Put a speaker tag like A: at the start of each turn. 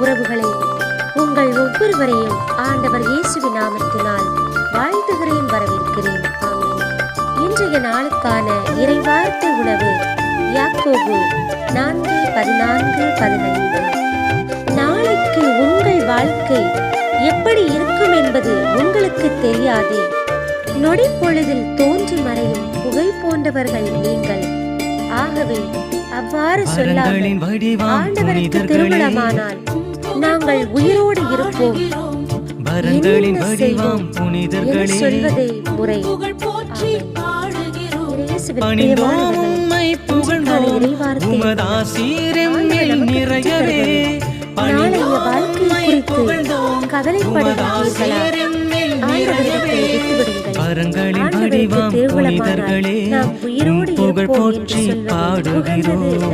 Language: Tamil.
A: உறவுகளே, உங்கள் ஒவ்வொருவரையும் ஆண்டவர் இயேசுவின் நாமத்தினால் வாழ்த்துகிறேன், வரவேற்கிறேன். ஆமென். இன்றைய நாளுக்கான இறைவார்த்தை உணவு யாக்கோபு 4:14-15. நாளைக்கு உங்கள் வாழ்க்கை எப்படி இருக்கும் என்பது உங்களுக்கு தெரியாதே. நொடி பொழுதில் தோன்றி மறையும் புகை போன்றவர்கள் நீங்கள். ஆகவே அவ்வாறு சொல்லாமல் ஆண்டவருக்கு திருமணமானால் நாங்கள் உயிரோடு இருப்போம், என்ன செய்வோம் என சொல்வதே முறை. நாளைய வாழ்க்கை குறித்து கவலைப்படுகிறீர்களா? ஆண்டவரிடத்தை விட்டுவிடுங்கள். ஆண்டவருக்கு திருமணமானால் நாம் உயிரோடு இருப்போம் என்று சொல்வது